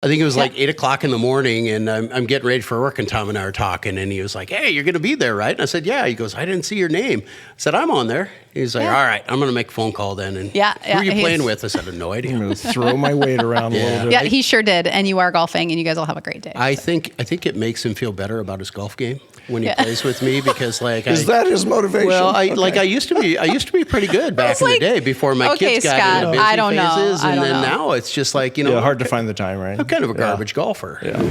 I think it was like 8 o'clock in the morning, and I'm getting ready for work, and Tom and I are talking, and he was like, "Hey, you're going to be there, right?" And I said, "Yeah." He goes, "I didn't see your name." I said, "I'm on there." He's like, "All right, I'm going to make a phone call then." And who are you playing with? I said, "I have no idea." I'm going to throw my weight around a little bit. Yeah, he sure did. And you are golfing, and you guys will have a great day. I think it makes him feel better about his golf game when he plays with me, because is that his motivation? Well, I used to be pretty good back in the day before my kids got into busy I don't phases, know. and then now it's just like, hard to find the time, right? I'm kind of a garbage golfer. Yeah.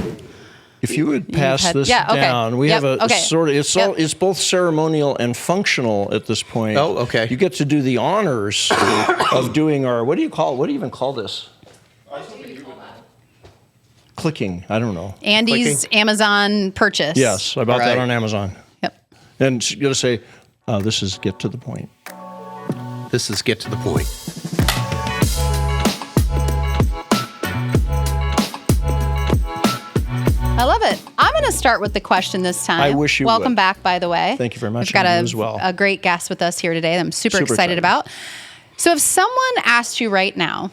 If you would pass this down, we have a sort of, it's both ceremonial and functional at this point. Oh, okay. You get to do the honors of doing our, what do you even call this? Clicking, I don't know. Andy's Amazon purchase. Yes, I bought that on Amazon. Yep. And you got to say, this is get to the point. This is get to the point. I love it. I'm going to start with the question this time. I wish you Welcome would. back, by the way. Thank you very much. We've got as well. a great guest with us here today that I'm super excited about. So if someone asked you right now,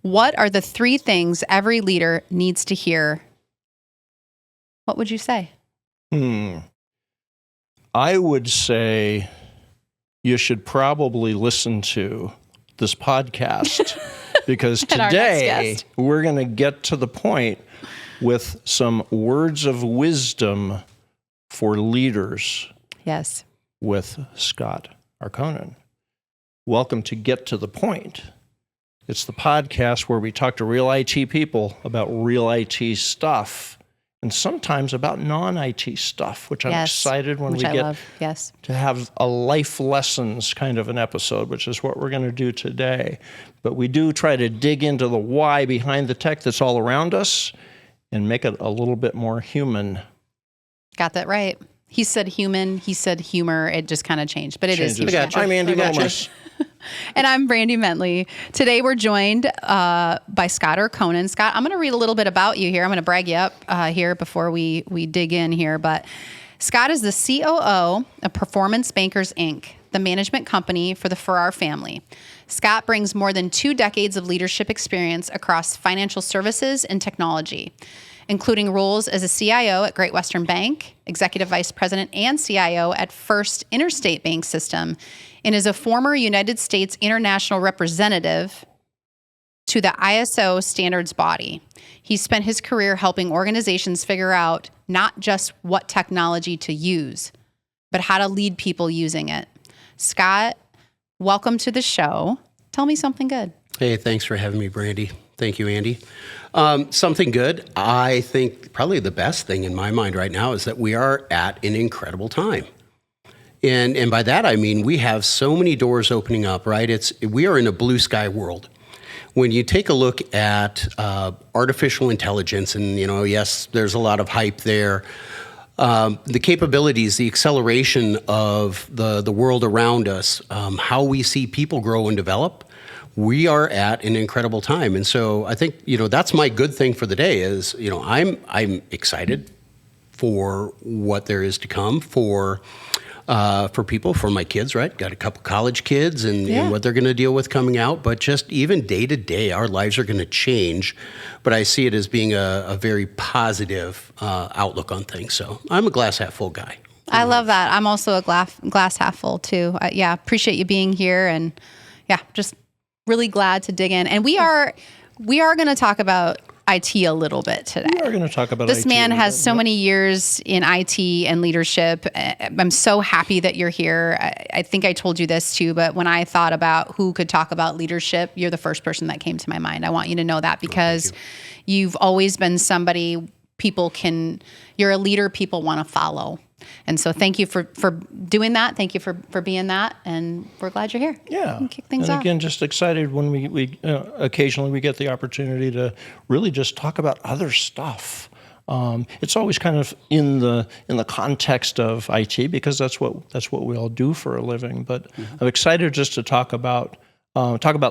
what are the 3 things every leader needs to hear? What would you say? I would say you should probably listen to this podcast because today we're going to get to the point with some words of wisdom for leaders. Yes. With Scott Erkonen. Welcome to Get to the Point. It's the podcast where we talk to real IT people about real IT stuff and sometimes about non-IT stuff, which I'm excited when we get to have a life lessons kind of an episode, which is what we're going to do today. But we do try to dig into the why behind the tech that's all around us and make it a little bit more human. Got that right. He said human, he said humor. It just kind of changed, but it is human. I'm Andy Gomez. And I'm Brandi Mentley. Today we're joined by Scott Erkonen. Scott, I'm going to read a little bit about you here. I'm going to brag you up here before we dig in here. But Scott is the COO of Performance Bankers, Inc., the management company for the Farrar family. Scott brings more than 2 decades of leadership experience across financial services and technology, including roles as a CIO at Great Western Bank, Executive Vice President and CIO at First Interstate Bank System, and is a former United States international representative to the ISO standards body. He spent his career helping organizations figure out not just what technology to use, but how to lead people using it. Scott, welcome to the show. Tell me something good. Hey, thanks for having me, Brandi. Thank you, Andy. Something good. I think probably the best thing in my mind right now is that we are at an incredible time. And by that, I mean, we have so many doors opening up, right? We are in a blue sky world. When you take a look at artificial intelligence, and, yes, there's a lot of hype there. The capabilities, the acceleration of the world around us, how we see people grow and develop, we are at an incredible time. And so I think, that's my good thing for the day is, I'm excited for what there is to come for people, for my kids, right? Got a couple college kids and what they're going to deal with coming out. But just even day to day, our lives are going to change. But I see it as being a very positive outlook on things. So I'm a glass half full guy. I love that. I'm also a glass half full too. Appreciate you being here, and just really glad to dig in. And we are going to talk about IT a little bit today. We are going to talk about this man has so many years in IT and leadership. I'm so happy that you're here. I think I told you this too, but when I thought about who could talk about leadership, you're the first person that came to my mind. I want you to know that because you've always been somebody you're a leader people want to follow. And so thank you for doing that. Thank you for being that. And we're glad you're here. Yeah. Kick things off. Again, just excited when we occasionally we get the opportunity to really just talk about other stuff. It's always kind of in the context of IT because that's what we all do for a living. But I'm excited just to talk about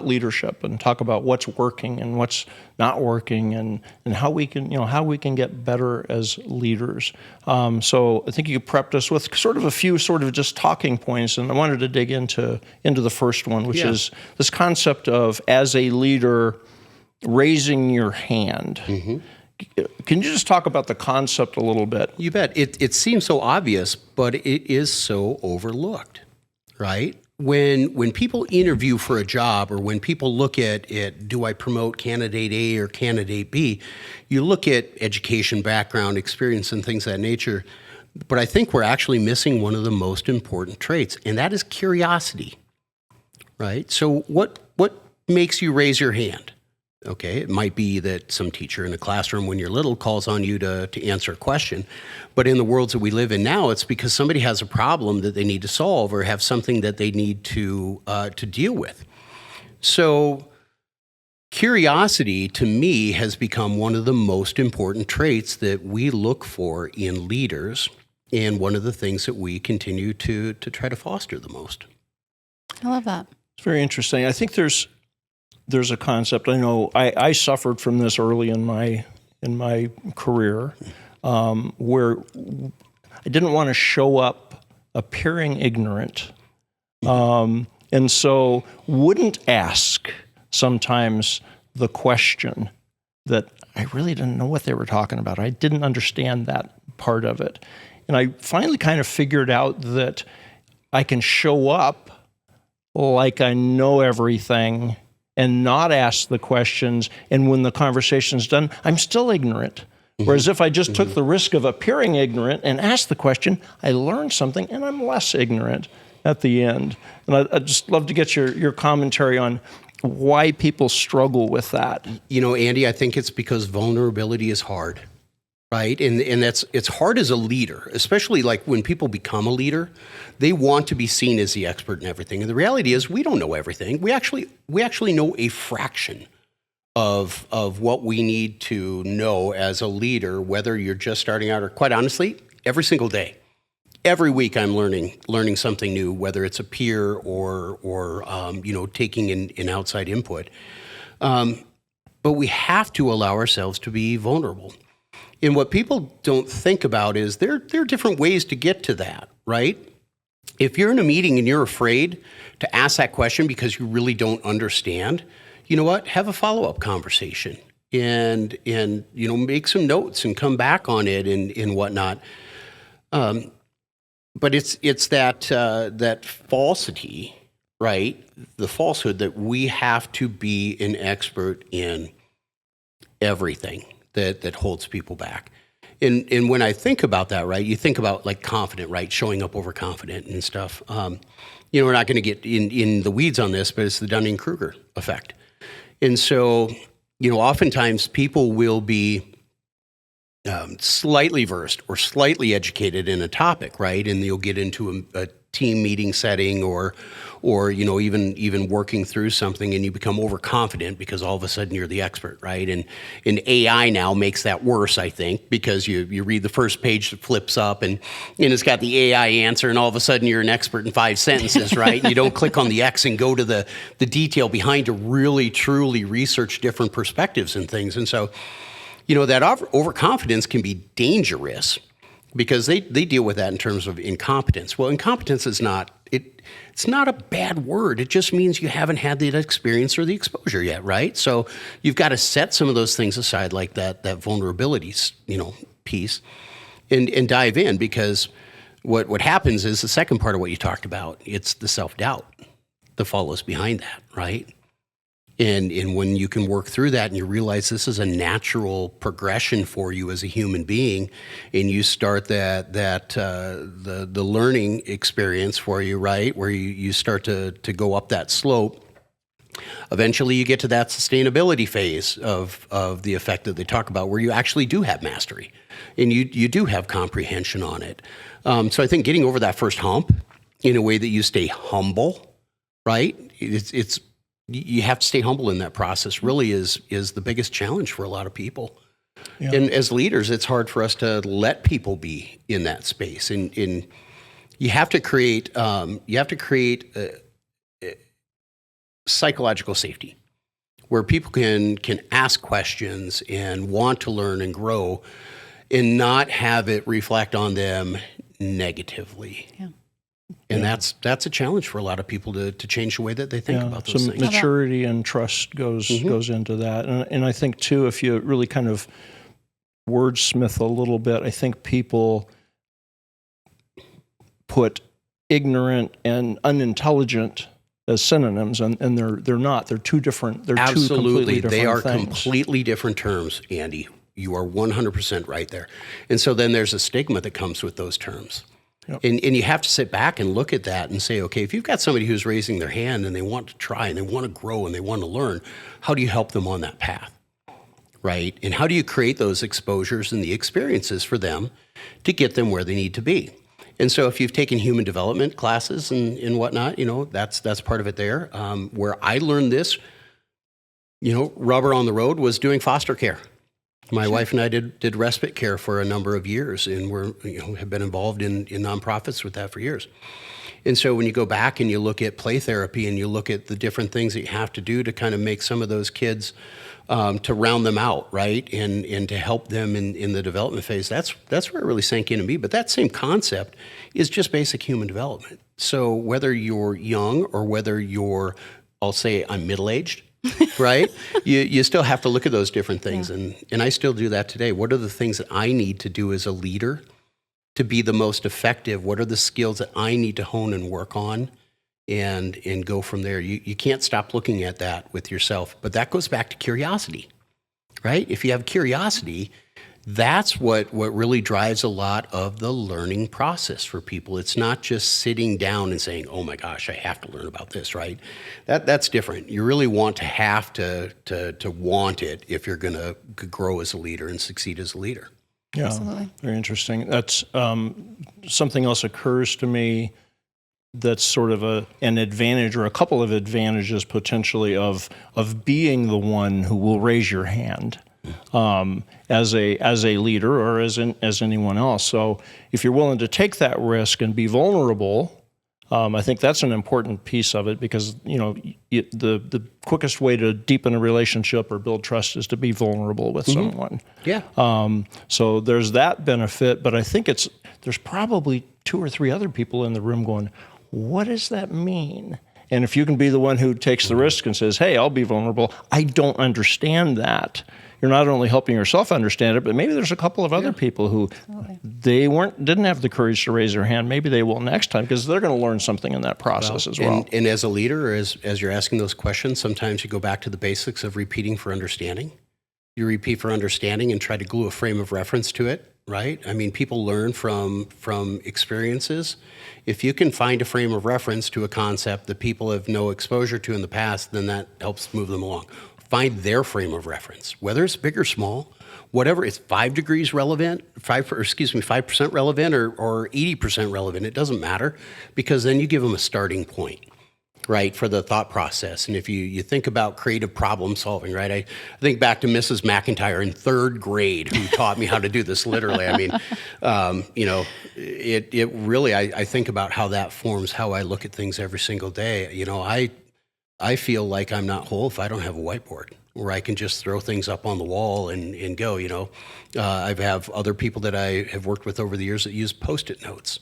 leadership and talk about what's working and what's not working and how we can get better as leaders. So I think you prepped us with sort of a few just talking points, and I wanted to dig into the first one, which is this concept of as a leader, raising your hand. Can you just talk about the concept a little bit? You bet. It seems so obvious, but it is so overlooked, right? When people interview for a job, or when people look at do I promote candidate A or candidate B, you look at education, background, experience, and things of that nature. But I think we're actually missing one of the most important traits, and that is curiosity, right? So what makes you raise your hand? Okay, it might be that some teacher in a classroom when you're little calls on you to answer a question. But in the worlds that we live in now, it's because somebody has a problem that they need to solve or have something that they need to deal with. So curiosity, to me, has become one of the most important traits that we look for in leaders, and one of the things that we continue to try to foster the most. I love that. It's very interesting. I think there's a concept. I know I suffered from this early in my career, where I didn't want to show up appearing ignorant, and so wouldn't ask sometimes the question that I really didn't know what they were talking about. I didn't understand that part of it. And I finally kind of figured out that I can show up like I know everything and not ask the questions. And when the conversation's done, I'm still ignorant. Whereas if I just took the risk of appearing ignorant and asked the question, I learned something and I'm less ignorant at the end. And I'd just love to get your commentary on why people struggle with that. You know, Andy, I think it's because vulnerability is hard, right? And it's hard as a leader, especially like when people become a leader, they want to be seen as the expert in everything. And the reality is we don't know everything. We actually know a fraction of what we need to know as a leader, whether you're just starting out or, quite honestly, every single day. Every week I'm learning something new, whether it's a peer or taking in outside input. But we have to allow ourselves to be vulnerable. And what people don't think about is there are different ways to get to that, right? If you're in a meeting and you're afraid to ask that question because you really don't understand, you know what? Have a follow-up conversation and make some notes and come back on it and whatnot. But it's that falsity, right? The falsehood that we have to be an expert in everything that holds people back. And when I think about that, right, you think about like confident, right, showing up overconfident and stuff. We're not going to get in the weeds on this, but it's the Dunning-Kruger effect. And so, oftentimes people will be slightly versed or slightly educated in a topic, right? And you'll get into a team meeting setting or even working through something, and you become overconfident because all of a sudden you're the expert, right? And AI now makes that worse, I think, because you read the first page that flips up and it's got the AI answer, and all of a sudden you're an expert in 5 sentences, right? And you don't click on the X and go to the detail behind to really, truly research different perspectives and things. And so, that overconfidence can be dangerous because they deal with that in terms of incompetence. Well, incompetence is it's not a bad word. It just means you haven't had the experience or the exposure yet, right? So you've got to set some of those things aside, like that vulnerability, piece, and dive in, because what happens is the second part of what you talked about. It's the self-doubt that follows behind that, right? And when you can work through that and you realize this is a natural progression for you as a human being, and you start the learning experience for you, right, where you start to go up that slope, eventually you get to that sustainability phase of the effect that they talk about, where you actually do have mastery and you do have comprehension on it. So I think getting over that first hump in a way that you stay humble, right, you have to stay humble in that process, really is the biggest challenge for a lot of people. Yeah. And as leaders, it's hard for us to let people be in that space. And you have to create psychological safety where people can ask questions and want to learn and grow and not have it reflect on them negatively. Yeah. And that's a challenge for a lot of people to change the way that they think about those so things. maturity and trust goes into that. And I think, too, if you really kind of wordsmith a little bit, I think people put ignorant and unintelligent as synonyms, and they're not. They're two different. They're two completely different they are things. completely different terms, Andy. You are 100% right there. And so then there's a stigma that comes with those terms. Yep. And you have to sit back and look at that and say, okay, if you've got somebody who's raising their hand and they want to try and they want to grow and they want to learn, how do you help them on that path, right? And how do you create those exposures and the experiences for them to get them where they need to be? And so if you've taken human development classes and whatnot, that's part of it there. Where I learned this, rubber on the road was doing foster care. My wife and I did respite care for a number of years, and have been involved in nonprofits with that for years. And so when you go back and you look at play therapy and you look at the different things that you have to do to kind of make some of those kids to round them out, right, and to help them in the development phase, that's where it really sank into me. But that same concept is just basic human development. So whether you're young or whether I'll say I'm middle-aged, right? You still have to look at those different things. Yeah. And I still do that today. What are the things that I need to do as a leader to be the most effective? What are the skills that I need to hone and work on and go from there? You can't stop looking at that with yourself. But that goes back to curiosity, right? If you have curiosity, that's what really drives a lot of the learning process for people. It's not just sitting down and saying, oh my gosh, I have to learn about this, right? That's different. You really want to have to want it if you're going to grow as a leader and succeed as a leader. Yeah, absolutely. Very interesting. That's something else occurs to me that's sort of an advantage or a couple of advantages potentially of being the one who will raise your hand. As a leader or as anyone else. So if you're willing to take that risk and be vulnerable, I think that's an important piece of it because, the quickest way to deepen a relationship or build trust is to be vulnerable with someone. Yeah. So there's that benefit, but I think there's probably 2 or 3 other people in the room going, what does that mean? And if you can be the one who takes the risk and says, hey, I'll be vulnerable, I don't understand that. You're not only helping yourself understand it, but maybe there's a couple of other people who didn't have the courage to raise their hand. Maybe they will next time because they're going to learn something in that process as well. And as a leader, as you're asking those questions, sometimes you go back to the basics of repeating for understanding. You repeat for understanding and try to glue a frame of reference to it, right? I mean, people learn from experiences. If you can find a frame of reference to a concept that people have no exposure to in the past, then that helps move them along. Find their frame of reference, whether it's big or small, whatever. It's 5 degrees relevant, 5% relevant, or 80% relevant. It doesn't matter because then you give them a starting point, right, for the thought process. And if you think about creative problem solving, right, I think back to Mrs. McIntyre in 3rd grade who taught me how to do this literally. I mean, it really, I think about how that forms how I look at things every single day. I feel like I'm not whole if I don't have a whiteboard where I can just throw things up on the wall and go, I have other people that I have worked with over the years that use Post-it notes,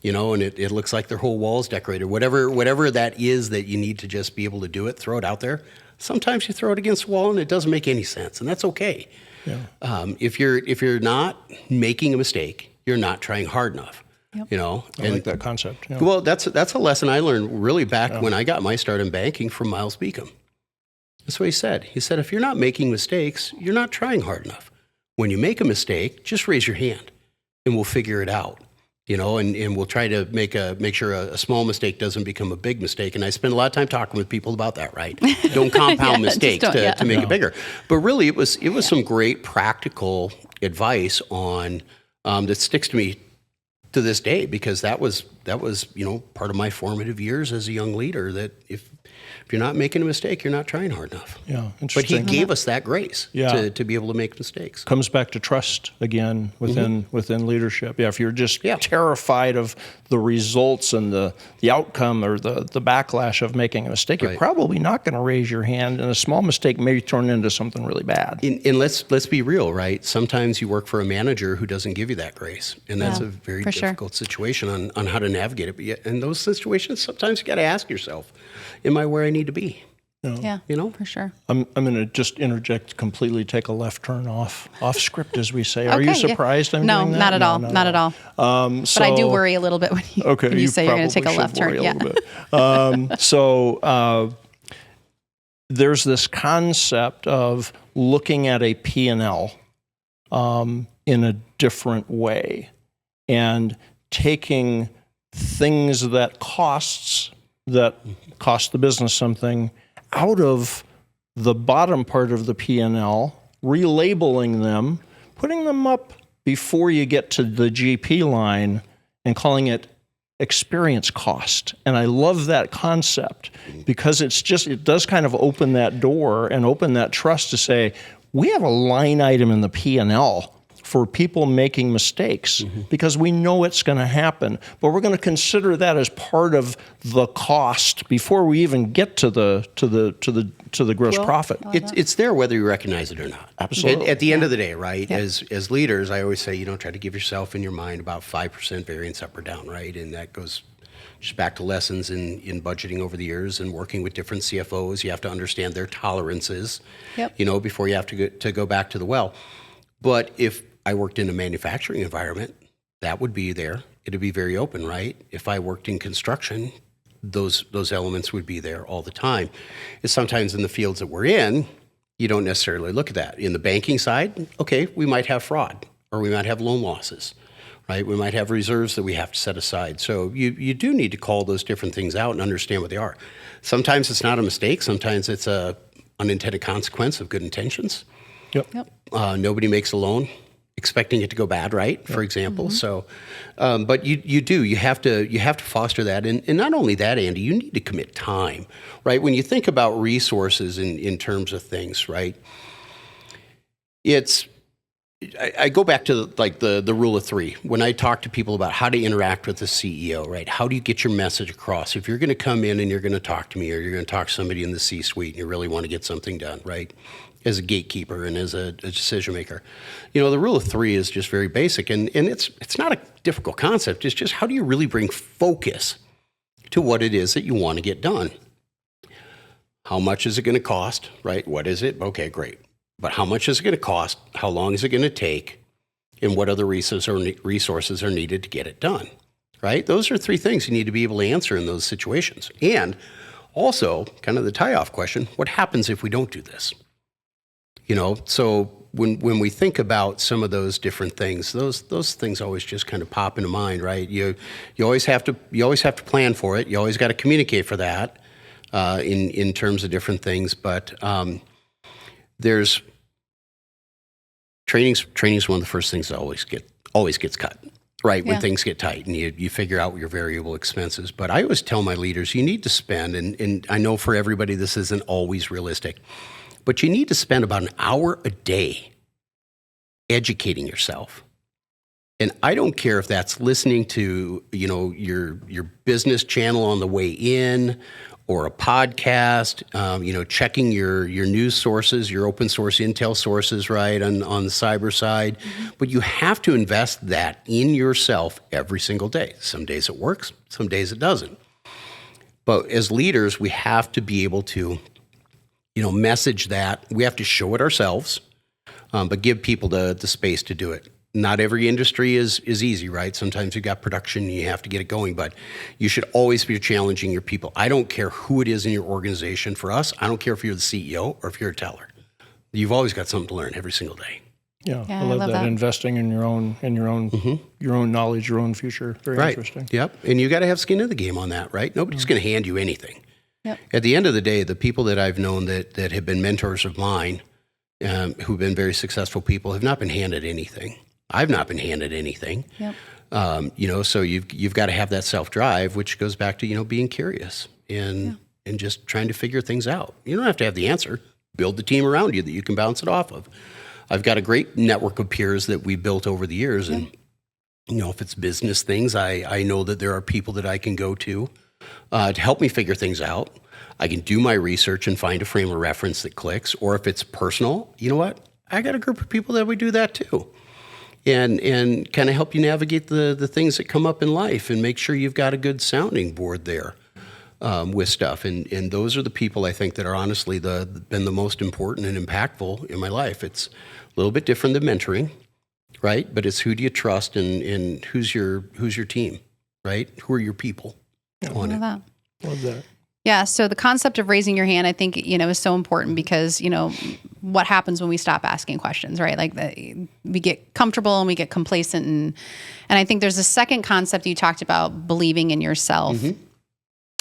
and it looks like their whole wall is decorated. Whatever that is that you need to just be able to do it, throw it out there. Sometimes you throw it against the wall and it doesn't make any sense, and that's okay. Yeah. If you're not making a mistake, you're not trying hard enough. Yep. I like that concept. Yeah. Well, that's a lesson I learned really back when I got my start in banking from Miles Beacom. That's what he said. He said, if you're not making mistakes, you're not trying hard enough. When you make a mistake, just raise your hand and we'll figure it out. And we'll try to make sure a small mistake doesn't become a big mistake. And I spend a lot of time talking with people about that, right? Don't compound mistakes to make it bigger. But really, it was some great practical advice on that sticks to me to this day, because that was part of my formative years as a young leader, that if you're not making a mistake, you're not trying hard enough. Yeah, But he interesting. gave us that grace Yeah. to be able to make mistakes. Comes back to trust again within leadership. Yeah, if you're just terrified of the results and the outcome or the backlash of making a mistake, you're probably not going to raise your hand, and a small mistake may turn into something really bad. And let's be real, right? Sometimes you work for a manager who doesn't give you that grace, and that's a very difficult situation on how to navigate it. But yet, in those situations, sometimes you got to ask yourself, am I where I need to be? Yeah, You know? for sure. I'm going to just interject completely, take a left turn off script, as we say. Are you Okay, yeah. surprised I'm No, doing that? not at all. Not at all. But I do worry a little bit when you say you're going to take a left turn. Yeah. There's this concept of looking at a P&L in a different way and taking things that cost the business something out of the bottom part of the P&L, relabeling them, putting them up before you get to the GP line and calling it experience cost. And I love that concept because it does kind of open that door and open that trust to say, we have a line item in the P&L for people making mistakes because we know it's going to happen, but we're going to consider that as part of the cost before we even get to the gross profit. It's there whether you recognize it or not. Absolutely. At the end of the day, right? As leaders, I always say, try to give yourself in your mind about 5% variance up or down, right? And that goes just back to lessons in budgeting over the years and working with different CFOs. You have to understand their tolerances, before you have to go back to the well. But if I worked in a manufacturing environment, that would be there. It'd be very open, right? If I worked in construction, those elements would be there all the time. It's sometimes in the fields that we're in, you don't necessarily look at that. In the banking side, okay, we might have fraud or we might have loan losses, right? We might have reserves that we have to set aside. So you do need to call those different things out and understand what they are. Sometimes it's not a mistake. Sometimes it's a unintended consequence of good intentions. Nobody makes a loan expecting it to go bad, right? For example. So, but you have to foster that. And not only that, Andy, you need to commit time, right? When you think about resources in terms of things, right? I go back to the rule of three. When I talk to people about how to interact with the CEO, right? How do you get your message across? If you're going to come in and you're going to talk to me or you're going to talk to somebody in the C-suite and you really want to get something done, right? As a gatekeeper and as a decision maker. The rule of three is just very basic and it's not a difficult concept. It's just how do you really bring focus to what it is that you want to get done? How much is it going to cost, right? What is it? Okay, great. But how much is it going to cost? How long is it going to take? And what other resources are needed to get it done, right? Those are three things you need to be able to answer in those situations. And also, kind of the tie-off question, what happens if we don't do this? So when we think about some of those different things, those things always just kind of pop into mind, right? You always have to plan for it. You always got to communicate for that in terms of different things. But there's training's one of the first things that always gets cut, right? When things get tight and you figure out your variable expenses. But I always tell my leaders, you need to spend, and I know for everybody this isn't always realistic, but you need to spend about an hour a day educating yourself. And I don't care if that's listening to, your business channel on the way in or a podcast, checking your news sources, your open source intel sources, right, on the cyber side. But you have to invest that in yourself every single day. Some days it works, some days it doesn't. But as leaders, we have to be able to message that. We have to show it ourselves, but give people the space to do it. Not every industry is easy, right? Sometimes you've got production and you have to get it going, but you should always be challenging your people. I don't care who it is in your organization. For us, I don't care if you're the CEO or if you're a teller. You've always got something to learn every single day. Yeah, I love that. Investing in your own knowledge, your own future. Very interesting. Yep, and you got to have skin in the game on that, right? Nobody's going to hand you anything. Yep. At the end of the day, the people that I've known that have been mentors of mine, who've been very successful people, have not been handed anything. I've not been handed anything. Yep. So you've got to have that self-drive, which goes back to being curious and and just trying to figure things out. You don't have to have the answer. Build the team around you that you can bounce it off of. I've got a great network of peers that we built over the years. And, if it's business things, I know that there are people that I can go to help me figure things out. I can do my research and find a frame of reference that clicks. Or if it's personal, you know what? I got a group of people that would do that too. And kind of help you navigate the things that come up in life and make sure you've got a good sounding board there with stuff. And those are the people I think that are honestly been the most important and impactful in my life. It's a little bit different than mentoring, right? But it's who do you trust and who's your team, right? Who are your people on it? Love that. Yeah. So the concept of raising your hand, I think, is so important because, what happens when we stop asking questions, right? Like we get comfortable and we get complacent. And I think there's a second concept you talked about, believing in yourself,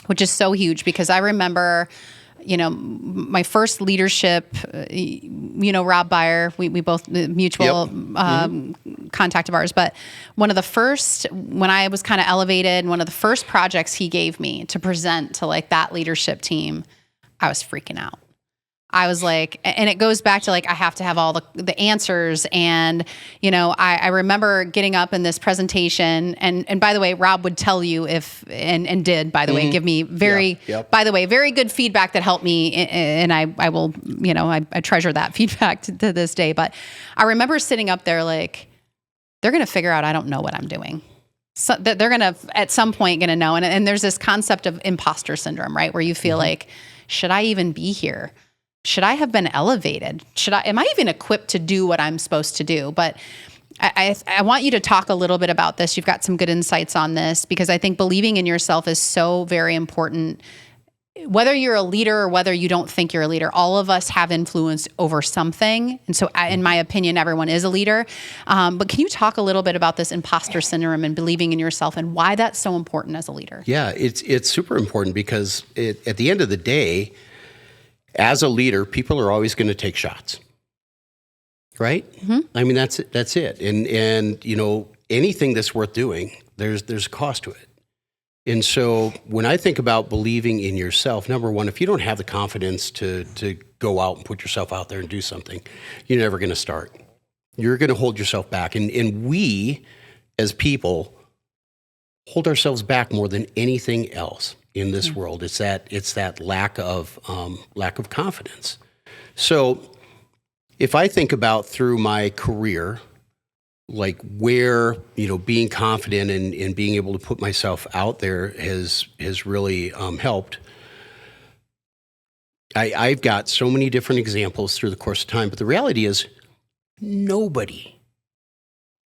which is so huge because I remember, my first leadership, Rob Byer, we both mutual contact of ours, but one of the first, when I was kind of elevated, one of the first projects he gave me to present to like that leadership team, I was freaking out. I was like, and it goes back to like, I have to have all the answers. And, I remember getting up in this presentation and by the way, Rob would tell you and did, by the way, give me by the way, very good feedback that helped me. And I will, I treasure that feedback to this day. But I remember sitting up there like, they're going to figure out I don't know what I'm doing. So they're going to, at some point, going to know. And there's this concept of imposter syndrome, right? Where you feel like, should I even be here? Should I have been elevated? Am I even equipped to do what I'm supposed to do? But I want you to talk a little bit about this. You've got some good insights on this because I think believing in yourself is so very important. Whether you're a leader or whether you don't think you're a leader, all of us have influence over something. And so in my opinion, everyone is a leader. But can you talk a little bit about this imposter syndrome and believing in yourself and why that's so important as a leader? Yeah, it's super important because at the end of the day, as a leader, people are always going to take shots, right? I mean, that's it. And anything that's worth doing, there's a cost to it. And so when I think about believing in yourself, number one, if you don't have the confidence to go out and put yourself out there and do something, you're never going to start. You're going to hold yourself back. And we, as people, hold ourselves back more than anything else in this world. It's that lack of confidence. So if I think about through my career, like where, being confident and being able to put myself out there has really helped. I've got so many different examples through the course of time, but the reality is nobody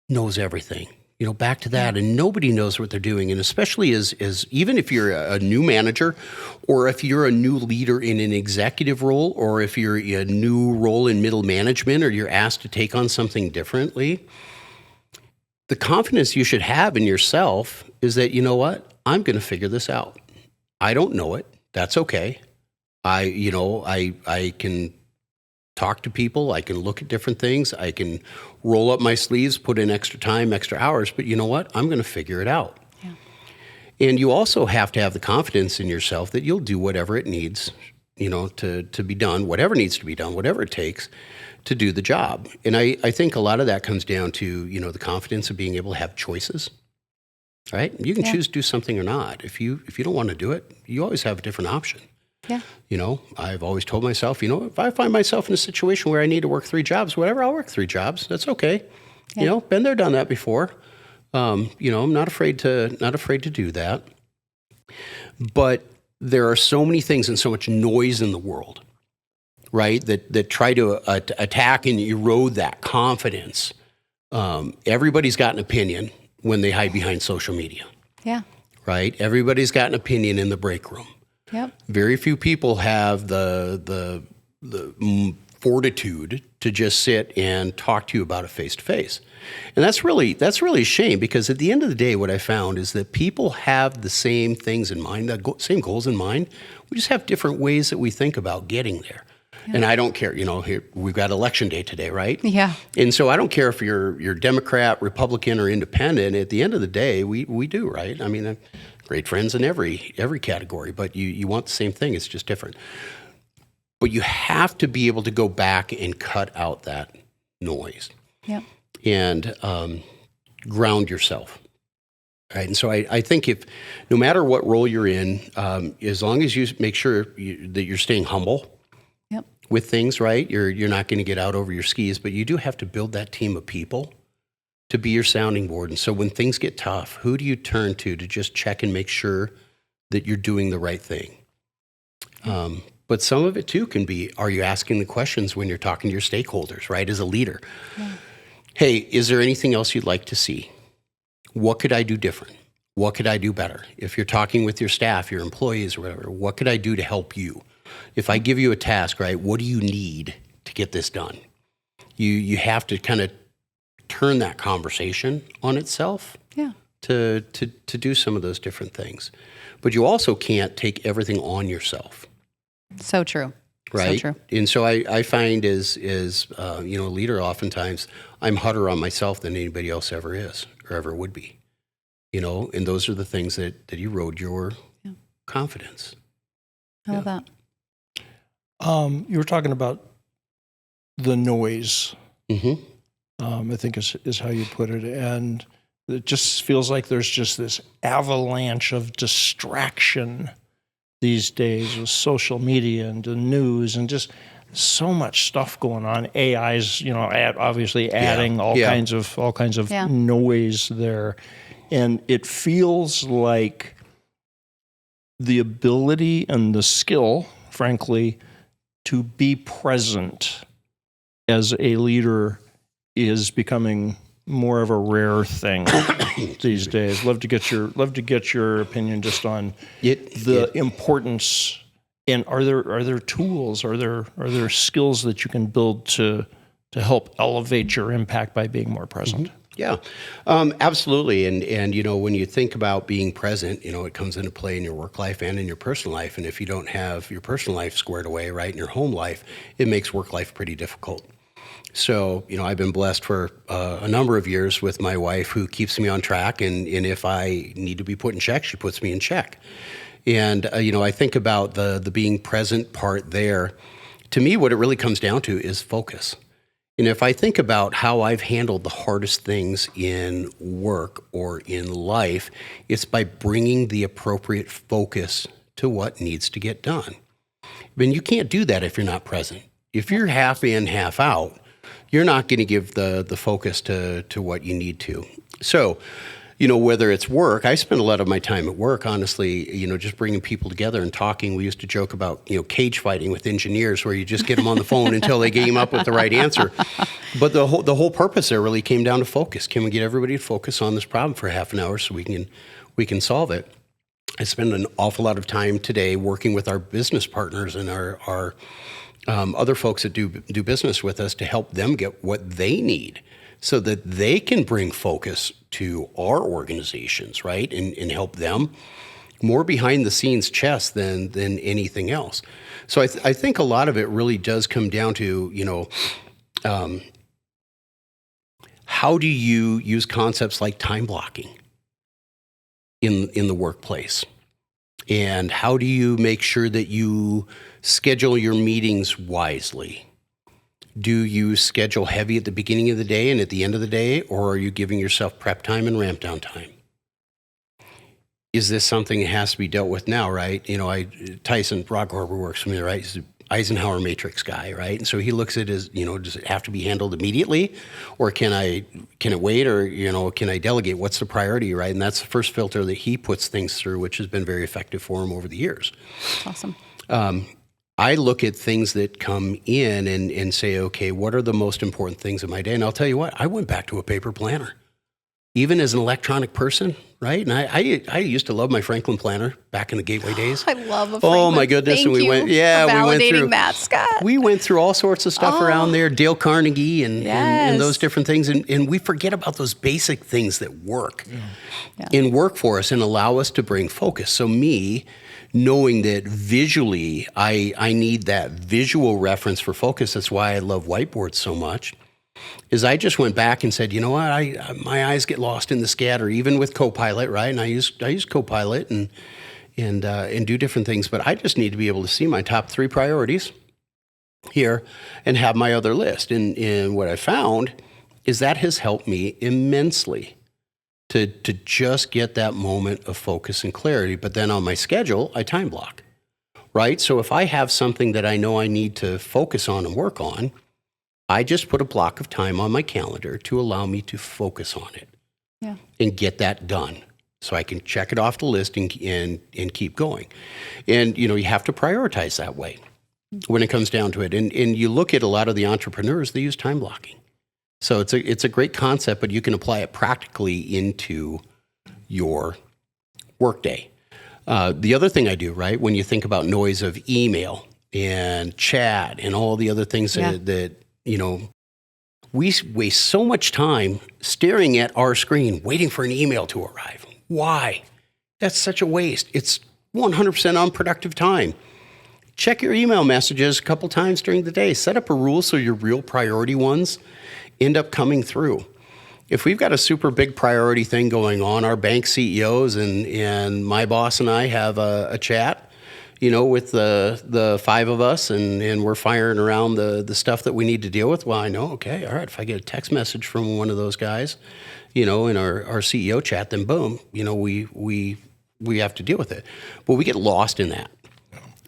knows everything. Back to that, and nobody knows what they're doing. And especially as even if you're a new manager or if you're a new leader in an executive role or if you're a new role in middle management or you're asked to take on something differently, the confidence you should have in yourself is that, I'm going to figure this out. I don't know it. That's okay. I can talk to people. I can look at different things. I can roll up my sleeves, put in extra time, extra hours, but you know what? I'm going to figure it out. Yeah. And you also have to have the confidence in yourself that you'll do whatever it needs, to be done, whatever needs to be done, whatever it takes to do the job. And I think a lot of that comes down to, the confidence of being able to have choices, right? You can choose to do something or not. If you don't want to do it, you always have a different option. Yeah. I've always told myself, if I find myself in a situation where I need to work 3 jobs, whatever, I'll work 3 jobs. That's okay. Yeah. Been there, done that before. I'm not afraid to do that. But there are so many things and so much noise in the world, right? That try to attack and erode that confidence. Everybody's got an opinion when they hide behind social media. Yeah. Right? Everybody's got an opinion in the break room. Yep. Very few people have the fortitude to just sit and talk to you about it face to face. And that's really a shame because at the end of the day, what I found is that people have the same things in mind, the same goals in mind. We just have different ways that we think about getting there. Yeah. And I don't care, here we've got election day today, right? Yeah. And so I don't care if you're Democrat, Republican, or independent. At the end of the day, we do, right? I mean, great friends in every category, but you want the same thing. It's just different. But you have to be able to go back and cut out that noise. Yep. And ground yourself. Right. And so I think no matter what role you're in, as long as you make sure that you're staying humble with things, right? You're not going to get out over your skis, but you do have to build that team of people to be your sounding board. And so when things get tough, who do you turn to just check and make sure that you're doing the right thing? But some of it too can be, are you asking the questions when you're talking to your stakeholders, right? As a leader. Yeah. Hey, is there anything else you'd like to see? What could I do different? What could I do better? If you're talking with your staff, your employees or whatever, what could I do to help you? If I give you a task, right, what do you need to get this done? You have to kind of turn that conversation on itself to do some of those different things. But you also can't take everything on yourself. So true. Right. So true. And so I find as a leader, oftentimes I'm harder on myself than anybody else ever is or ever would be. And those are the things that erode your confidence. I love that. You were talking about the noise, Mm-hmm. I think is how you put it. And it just feels like there's just this avalanche of distraction these days with social media and the news and just so much stuff going on. AI's, obviously adding all kinds of noise there. And it feels like the ability and the skill, frankly, to be present as a leader is becoming more of a rare thing these days. Love to get your opinion just on the importance. And are there tools? Are there skills that you can build to help elevate your impact by being more present? Mm-hmm. Yeah, absolutely. And when you think about being present, it comes into play in your work life and in your personal life. And if you don't have your personal life squared away, right, in your home life, it makes work life pretty difficult. So, I've been blessed for a number of years with my wife who keeps me on track. And if I need to be put in check, she puts me in check. And, I think about the being present part there. To me, what it really comes down to is focus. And if I think about how I've handled the hardest things in work or in life, it's by bringing the appropriate focus to what needs to get done. But you can't do that if you're not present. If you're half in, half out, you're not going to give the focus to what you need to. So, whether it's work, I spend a lot of my time at work, honestly, just bringing people together and talking. We used to joke about, cage fighting with engineers where you just get them on the phone until they game up with the right answer. But the whole purpose there really came down to focus. Can we get everybody to focus on this problem for half an hour so we can solve it? I spend an awful lot of time today working with our business partners and our other folks that do business with us to help them get what they need so that they can bring focus to our organizations, right? And help them more behind the scenes chess than anything else. So I think a lot of it really does come down to, how do you use concepts like time blocking in the workplace? And how do you make sure that you schedule your meetings wisely? Do you schedule heavy at the beginning of the day and at the end of the day, or are you giving yourself prep time and ramp down time? Is this something that has to be dealt with now, right? Tyson Rockhorber works for me, right? He's an Eisenhower matrix guy, right? And so he looks at it as, does it have to be handled immediately, or can it wait, or, can I delegate? What's the priority, right? And that's the first filter that he puts things through, which has been very effective for him over the years. Awesome. I look at things that come in and say, okay, what are the most important things in my day? And I'll tell you what, I went back to a paper planner. Even as an electronic person, right? And I used to love my Franklin planner back in the Gateway days. I love a Franklin. Oh my goodness! Thank and we you went, for validating through that, Scott. We went through all sorts of stuff around there, Dale Carnegie and those different things, and we forget about those basic things that work and work for us and allow us to bring focus. So me, knowing that visually, I need that visual reference for focus. That's why I love whiteboards so much. is I just went back and said, you know what, my eyes get lost in the scatter, even with Copilot, right? And I use Copilot and do different things, but I just need to be able to see my top 3 priorities here and have my other list. And what I found is that has helped me immensely to just get that moment of focus and clarity. But then on my schedule, I time block, right? So if I have something that I know I need to focus on and work on, I just put a block of time on my calendar to allow me to focus on it and get that done. So I can check it off the list and keep going. And, you have to prioritize that way when it comes down to it. And you look at a lot of the entrepreneurs, they use time blocking. So it's a great concept, but you can apply it practically into your workday. The other thing I do, right, when you think about noise of email and chat and all the other things that we waste so much time staring at our screen, waiting for an email to arrive. Why? That's such a waste. It's 100% unproductive time. Check your email messages a couple times during the day. Set up a rule so your real priority ones end up coming through. If we've got a super big priority thing going on, our bank CEOs and my boss and I have a chat, with the 5 of us, and we're firing around the stuff that we need to deal with. Well, I know, okay, all right, if I get a text message from one of those guys, in our CEO chat, then boom, we have to deal with it. But we get lost in that.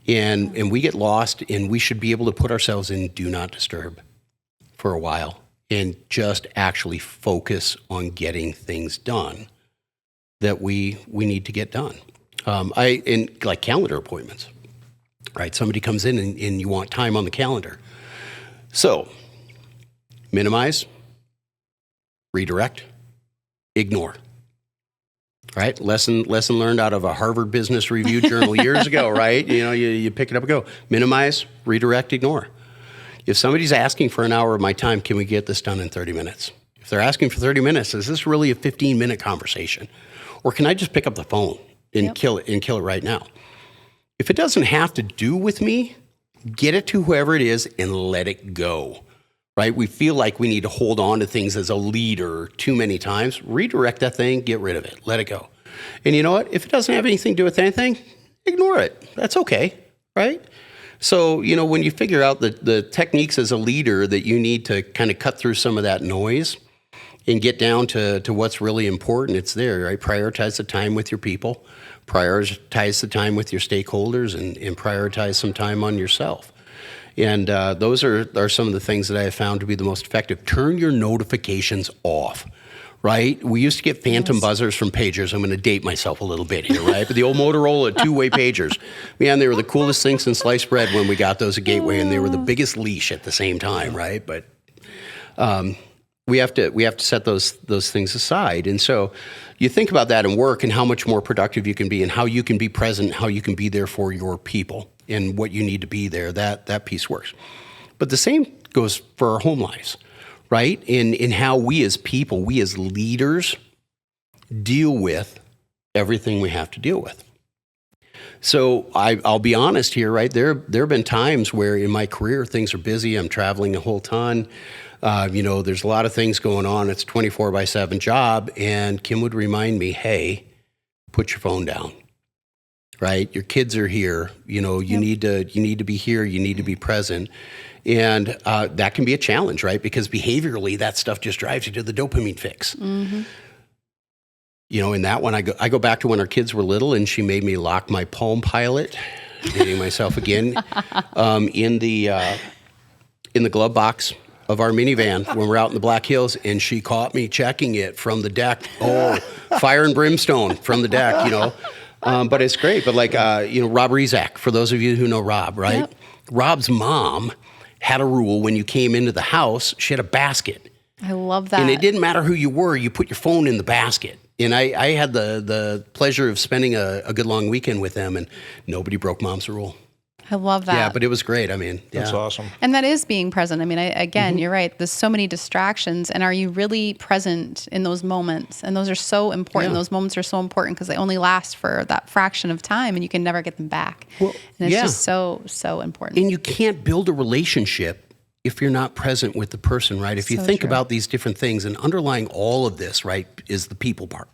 And we get lost, and we should be able to put ourselves in do not disturb for a while and just actually focus on getting things done that we need to get done. In like calendar appointments, right? Somebody comes in and you want time on the calendar. So minimize, redirect, ignore. Right? Lesson learned out of a Harvard Business Review journal years ago, right? You pick it up and go. Minimize, redirect, ignore. If somebody's asking for an hour of my time, can we get this done in 30 minutes? If they're asking for 30 minutes, is this really a 15-minute conversation? Or can I just pick up the phone and kill it right now? If it doesn't have to do with me, get it to whoever it is and let it go. Right? We feel like we need to hold on to things as a leader too many times. Redirect that thing, get rid of it, let it go. And you know what? If it doesn't have anything to do with anything, ignore it. That's okay, right? So, when you figure out the techniques as a leader that you need to kind of cut through some of that noise and get down to what's really important, it's there, right? Prioritize the time with your people, prioritize the time with your stakeholders, and prioritize some time on yourself. And those are some of the things that I have found to be the most effective. Turn your notifications off, right? We used to get phantom buzzers from pagers. I'm going to date myself a little bit here, right? But the old Motorola 2-way pagers, man, they were the coolest things in sliced bread when we got those at Gateway, and they were the biggest leash at the same time, right? But we have to set those things aside. And so you think about that in work and how much more productive you can be and how you can be present, how you can be there for your people and what you need to be there. That piece works. But the same goes for our home lives, right? In how we as people, we as leaders deal with everything we have to deal with. So I'll be honest here, right? There have been times where in my career things are busy. I'm traveling a whole ton. There's a lot of things going on. It's a 24/7 job. And Kim would remind me, hey, put your phone down, right? Your kids are here. You need to be here. You need to be present. And that can be a challenge, right? Because behaviorally, that stuff just drives you to the dopamine fix. Mm-hmm. In that one, I go back to when our kids were little, and she made me lock my Palm Pilot, dating myself again, in the glove box of our minivan when we're out in the Black Hills, and she caught me checking it from the deck. Oh, fire and brimstone from the deck, But it's great. But Rob Rezak, for those of you who know Rob, right? Yep. Rob's mom had a rule when you came into the house, she had a basket. I love that. And it didn't matter who you were, you put your phone in the basket. And I had the pleasure of spending a good long weekend with them, and nobody broke mom's rule. I love that. Yeah, but it was great. I mean, That's awesome. And that is being present. I mean, again, you're right. There's so many distractions. And are you really present in those moments? And those are so important. Yeah. Those moments are so important because they only last for that fraction of time, and you can never get them back. Well, and it's just so, so important. And you can't build a relationship if you're not present with the person, right? If you So think true. about these different things, and underlying all of this, right, is the people part.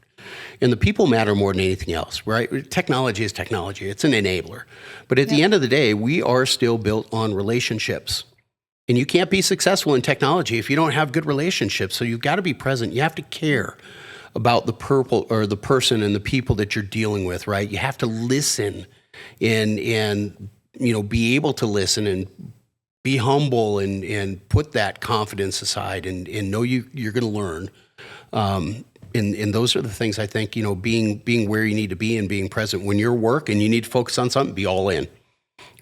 And the people matter more than anything else, right? Technology is technology. It's an enabler. But at the end of the day, we are still built on relationships. And you can't be successful in technology if you don't have good relationships. So you've got to be present. You have to care about the person and the people that you're dealing with, right? You have to listen and be able to listen and be humble and put that confidence aside and know you're going to learn. And those are the things I think, being where you need to be and being present. When you're working, you need to focus on something, be all in,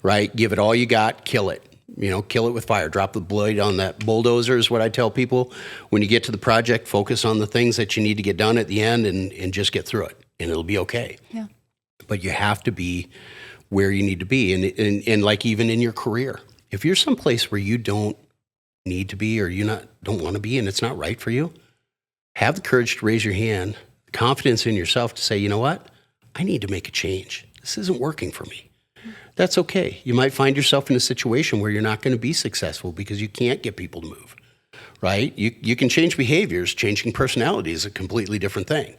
right? Give it all you got, kill it. Kill it with fire. Drop the blade on that bulldozer is what I tell people. When you get to the project, focus on the things that you need to get done at the end and just get through it, and it'll be okay. Yeah. But you have to be where you need to be. And like even in your career, if you're someplace where you don't need to be or don't want to be and it's not right for you, have the courage to raise your hand, confidence in yourself to say, you know what? I need to make a change. This isn't working for me. That's okay. You might find yourself in a situation where you're not going to be successful because you can't get people to move, right? You can change behaviors. Changing personality is a completely different thing,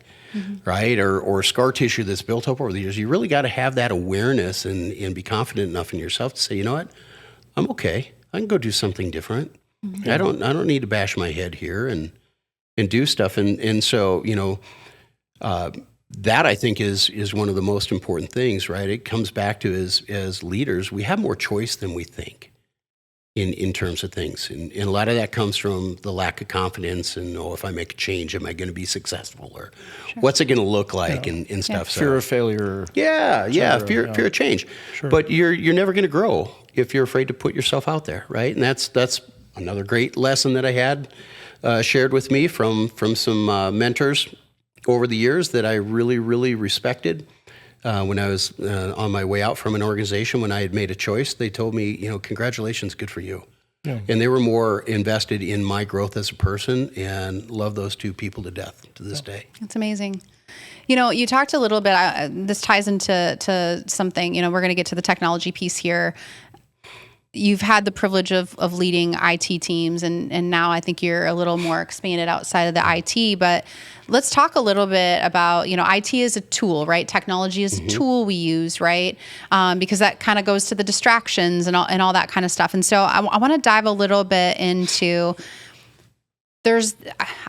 right? Or scar tissue that's built up over the years. You really got to have that awareness and be confident enough in yourself to say, you know what? I'm okay. I can go do something different. I don't need to bash my head here and do stuff. And so, that I think is one of the most important things, right? It comes back to as leaders, we have more choice than we think in terms of things. And a lot of that comes from the lack of confidence and, if I make a change, am I going to be successful? Or what's it going to look like and stuff. So, Fear of failure. Yeah, fear of change. Sure. But you're never going to grow if you're afraid to put yourself out there, right? And that's another great lesson that I had shared with me from some mentors over the years that I really, really respected. When I was on my way out from an organization, when I had made a choice, they told me, congratulations, good for you. Yeah. And they were more invested in my growth as a person and love those two people to death to this day. That's amazing. You talked a little bit, this ties into something, we're going to get to the technology piece here. You've had the privilege of leading IT teams, and now I think you're a little more expanded outside of the IT. But let's talk a little bit about, IT is a tool, right? Technology is a tool we use, right? Because that kind of goes to the distractions and all that kind of stuff. And so I want to dive a little bit into.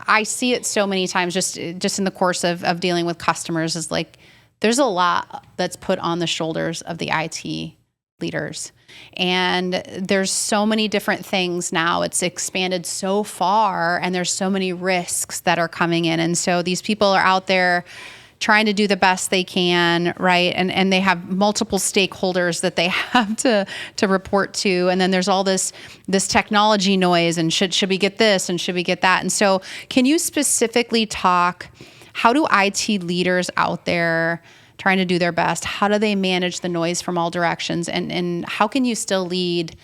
I see it so many times just in the course of dealing with customers is like there's a lot that's put on the shoulders of the IT leaders. And there's so many different things now. It's expanded so far and there's so many risks that are coming in. And so these people are out there trying to do the best they can, right? And they have multiple stakeholders that they have to report to. And then there's all this technology noise and should we get this and should we get that? And so can you specifically talk, how do IT leaders out there trying to do their best, how do they manage the noise from all directions? And how can you still lead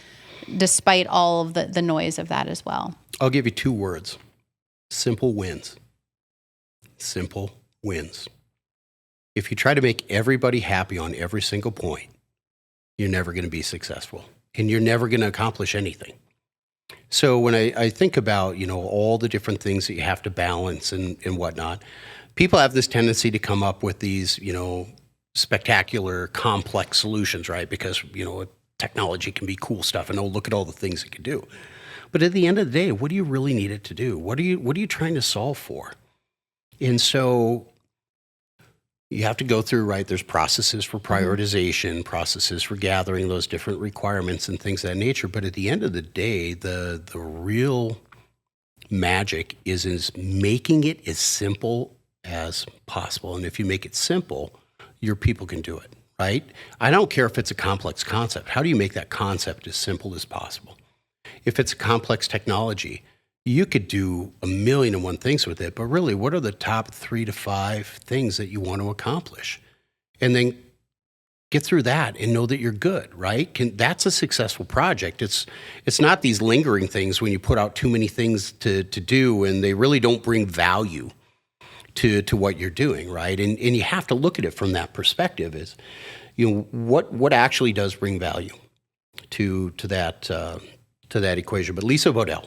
despite all of the noise of that as well? I'll give you 2 words. Simple wins. Simple wins. If you try to make everybody happy on every single point, you're never going to be successful and you're never going to accomplish anything. So when I think about, all the different things that you have to balance and whatnot, people have this tendency to come up with these, spectacular, complex solutions, right? Because, technology can be cool stuff and look at all the things it can do. But at the end of the day, what do you really need it to do? What are you trying to solve for? And so you have to go through, right? There's processes for prioritization, processes for gathering those different requirements and things of that nature. But at the end of the day, the real magic is making it as simple as possible. And if you make it simple, your people can do it, right? I don't care if it's a complex concept. How do you make that concept as simple as possible? If it's a complex technology, you could do 1,000,001 things with it, but really, what are the top 3 to 5 things that you want to accomplish? And then get through that and know that you're good, right? That's a successful project. It's not these lingering things when you put out too many things to do and they really don't bring value to what you're doing, right? And you have to look at it from that perspective is, what actually does bring value to that to that equation. But Lisa Bodell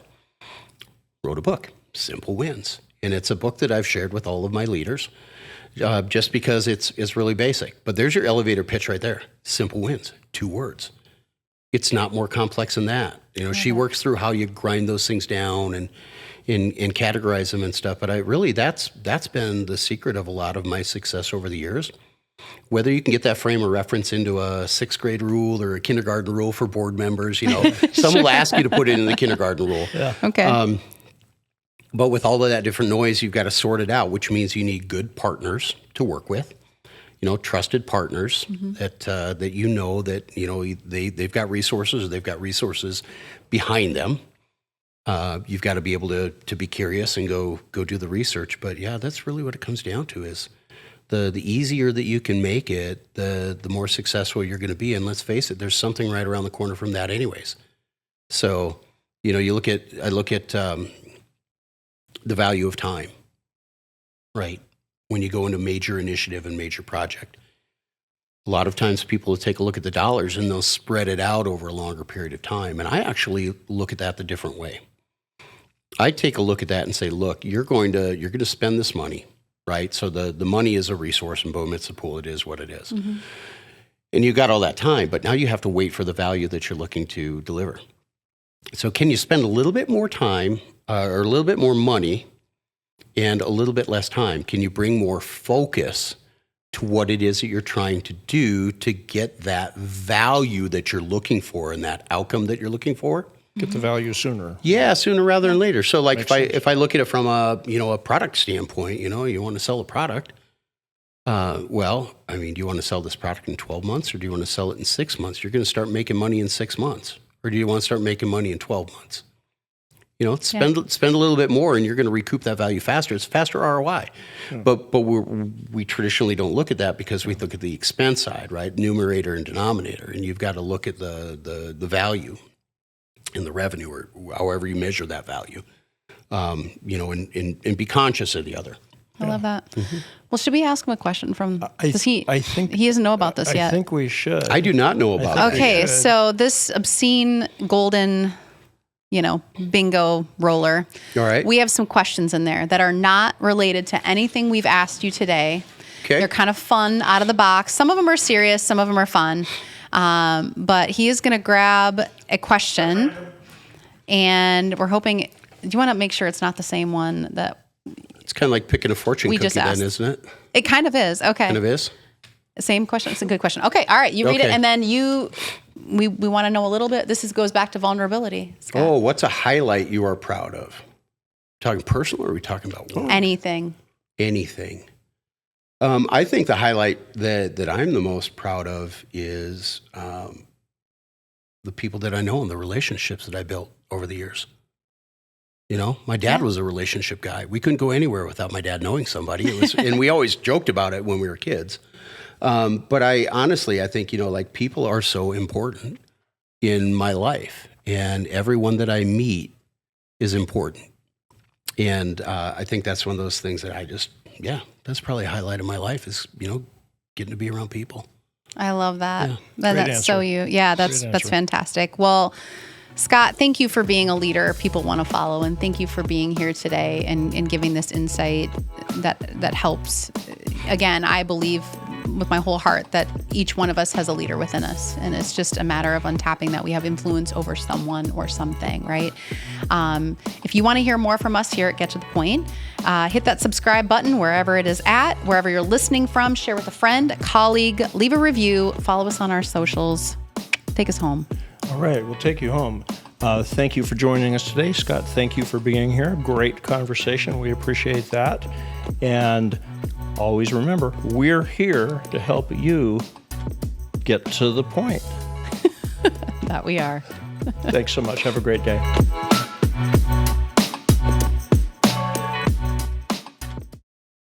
wrote a book, Simple Wins. And it's a book that I've shared with all of my leaders just because it's really basic. But there's your elevator pitch right there. Simple wins, 2 words. It's not more complex than that. You know, she works through how you grind those things down and categorize them and stuff. But that's been the secret of a lot of my success over the years. Whether you can get that frame of reference into a 6th grade rule or a kindergarten rule for board members, you know, some will ask you to put it in the kindergarten rule. Yeah. Okay. But with all of that different noise, you've got to sort it out, which means you need good partners to work with, you know, trusted partners that they've got resources or they've got resources behind them. You've got to be able to be curious and go do the research. But yeah, that's really what it comes down to is the easier that you can make it, the more successful you're going to be. And let's face it, there's something right around the corner from that anyways. So, you know, I look at the value of time, right? When you go into major initiative and major project. A lot of times people will take a look at the dollars and they'll spread it out over a longer period of time. And I actually look at that the different way. I take a look at that and say, look, you're going to spend this money, right? So the money is a resource and boom, it's a pool. It is what it is. Mm-hmm. And you got all that time, but now you have to wait for the value that you're looking to deliver. So can you spend a little bit more time or a little bit more money and a little bit less time? Can you bring more focus to what it is that you're trying to do to get that value that you're looking for and that outcome that you're looking for? Get the value sooner. Yeah, sooner rather than later. So like if I look at it from a product standpoint, you know, you want to sell a product. Well, I mean, do you want to sell this product in 12 months or do you want to sell it in 6 months? You're going to start making money in 6 months. Or do you want to start making money in 12 months? You know, spend a little bit more and you're going to recoup that value faster. It's faster ROI. But we traditionally don't look at that because we look at the expense side, right? Numerator and denominator. And you've got to look at the value and the revenue or however you measure that value, you know, and be conscious of the other. I love that. Mm-hmm. Well, should we ask him a question from? I think he doesn't know about this yet. I think we should. I do not know about it. Okay, so this obscene golden, you know, bingo roller. All right. We have some questions in there that are not related to anything we've asked you today. Okay. They're kind of fun, out of the box. Some of them are serious. Some of them are fun. But he is going to grab a question, and we're hoping. Do you want to make sure it's not the same one that? It's kind of like picking a fortune cookie then, isn't it? It kind of is. Okay. Kind of is? Same question. It's a good question. Okay. All right. You read it, and then we want to know a little bit. This goes back to vulnerability, Scott. Oh, what's a highlight you are proud of? Talking personal or are we talking about work? Anything. Anything. I think the highlight that I'm the most proud of is the people that I know and the relationships that I built over the years. You know, my dad was a relationship guy. We couldn't go anywhere without my dad knowing somebody. It was, and we always joked about it when we were kids. But I think, you know, like people are so important in my life, and everyone that I meet is important. And I think that's one of those things that that's probably a highlight of my life is, you know, getting to be around people. I love that. Yeah. That's answer. so you. Yeah, that's fantastic. Well, Scott, thank you for being a leader people want to follow, and thank you for being here today and giving this insight that helps. Again, I believe with my whole heart that each one of us has a leader within us, and it's just a matter of untapping that we have influence over someone or something, right? If you want to hear more from us here at Get to the Point, hit that subscribe button wherever it is at, wherever you're listening from. Share with a friend, a colleague, leave a review, follow us on our socials. Take us home. All right, we'll take you home. Thank you for joining us today. Scott, thank you for being here. Great conversation. We appreciate that. And always remember, we're here to help you get to the point. That we are. Thanks so much. Have a great day.